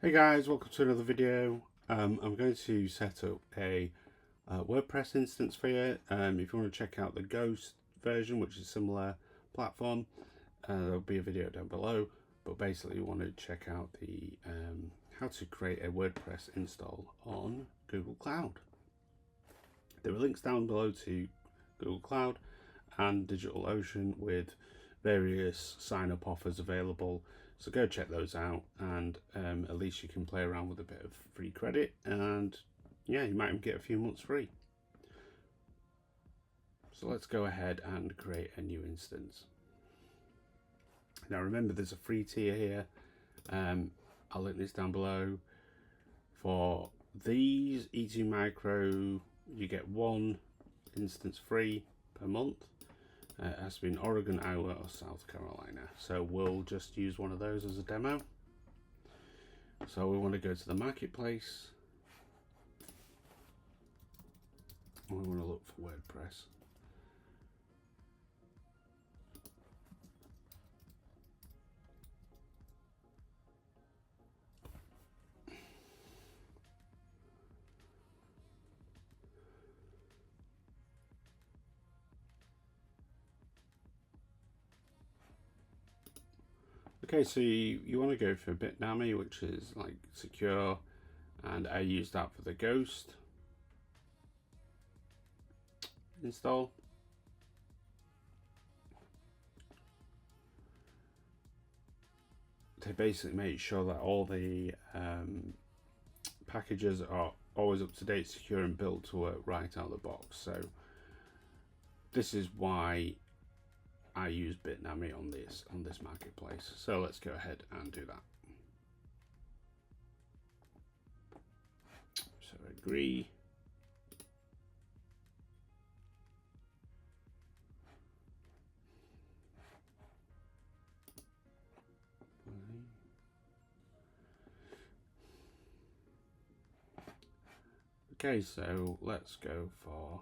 Hey guys, welcome to another video. I'm going to set up a WordPress instance for you. If you want to check out the Ghost version, which is a similar platform, there'll be a video down below. But basically, you want to check out the how to create a WordPress install on Google Cloud. There are links down below to Google Cloud and DigitalOcean with various sign-up offers available. So go check those out, and at least you can play around with a bit of free credit, and yeah, you might even get a few months free. So let's go ahead and create a new instance. Now remember, there's a free tier here. I'll link this down below. For these E2 Micro, you get one instance free per month. It has to be in Oregon, Iowa, or South Carolina. So we'll just use one of those as a demo. So we want to go to the marketplace. We want to look for WordPress. Okay, so you want to go for Bitnami, which is like secure, and I use that for the Ghost install. To basically make sure that all the packages are always up to date, secure, and built to work right out of the box. So this is why I use Bitnami on this marketplace. So let's go ahead and do that. So agree. Okay, so let's go for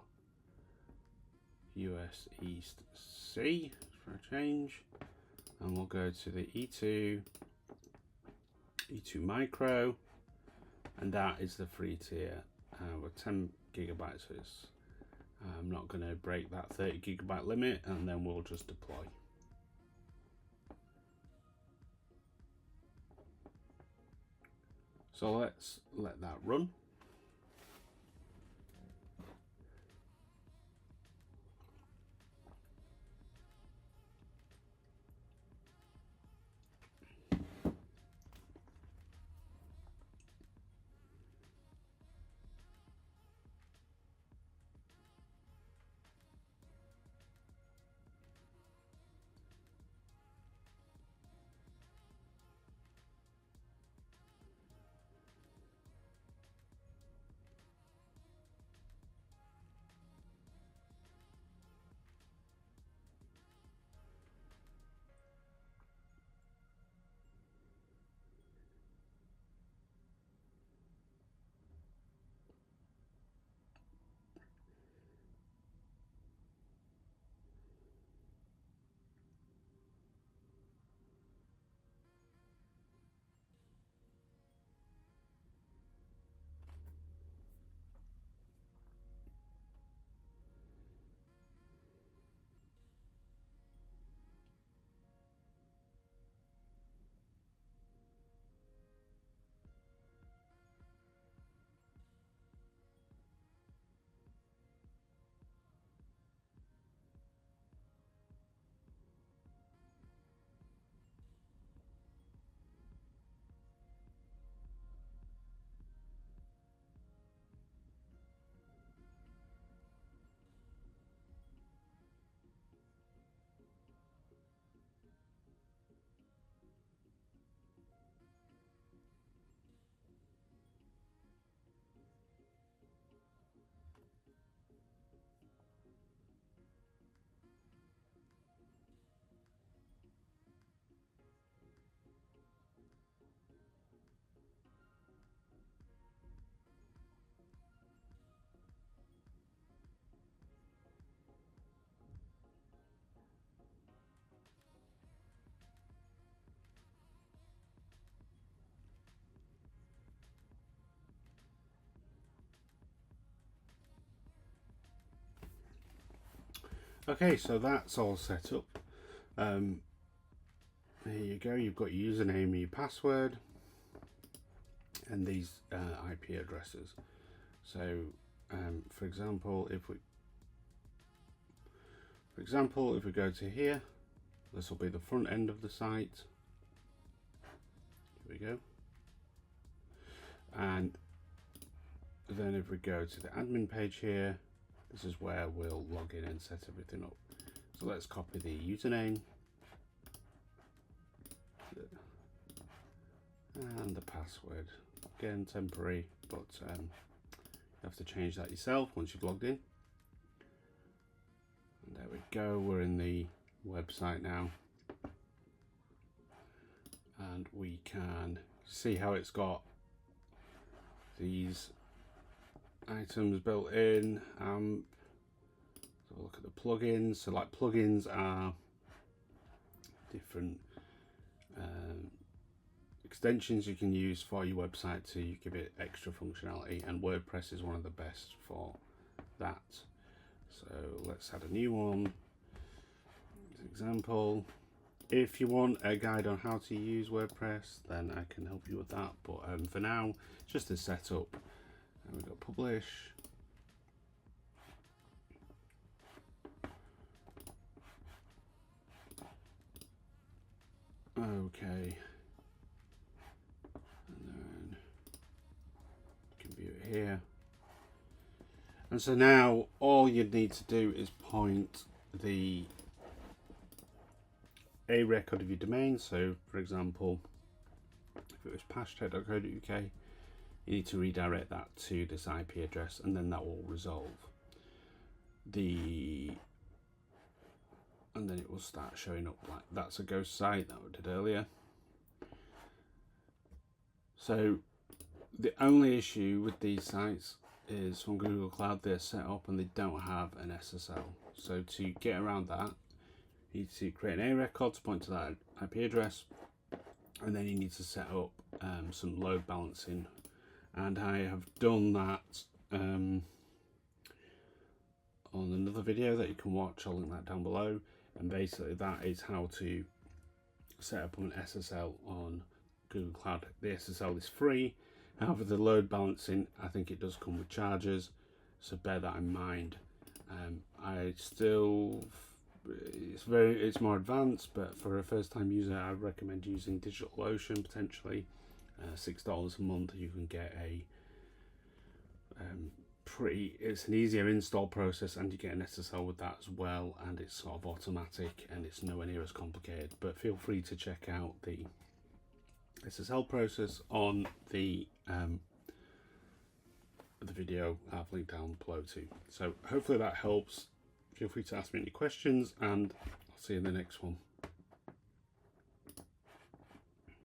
US East C for a change, and we'll go to the E2 Micro, and that is the free tier with 10 gigabytes. So I'm not going to break that 30 gigabyte limit, and then we'll just deploy. So let's let that run. Okay, so that's all set up. There you go, you've got your username and your password and these IP addresses. So for example, if we go to here, this will be the front end of the site. Here we go. And then if we go to the admin page here, this is where we'll log in and set everything up. So let's copy the username and the password. Again, temporary, but you have to change that yourself once you've logged in. And there we go, we're in the website now. And we can see how it's got these items built in. So look at the plugins. So like plugins are different extensions you can use for your website to give it extra functionality, and WordPress is one of the best for that. So let's add a new one. As an example, if you want a guide on how to use WordPress, then I can help you with that, but for now, just a setup. And we've got publish. Okay. And then you can view it here. And so now all you need to do is point the a record of your domain. So for example, if it was pashtech.co.uk, you need to redirect that to this IP address, and then that will resolve and then it will start showing up like that's a ghost site that we did earlier. So the only issue with these sites is from Google Cloud, they're set up and they don't have an SSL. So to get around that, you need to create an A record to point to that IP address, and then you need to set up some load balancing. And I have done that on another video that you can watch. I'll link that down below. And basically that is how to set up an SSL on Google Cloud. The SSL is free. However, the load balancing, I think it does come with charges, so bear that in mind. It's more advanced, but for a first-time user, I recommend using DigitalOcean potentially. $6 a month, you can get a it's an easier install process, and you get an SSL with that as well, and it's sort of automatic and it's nowhere near as complicated. But feel free to check out the SSL process on the video I've linked down below too. So hopefully that helps. Feel free to ask me any questions, and I'll see you in the next one.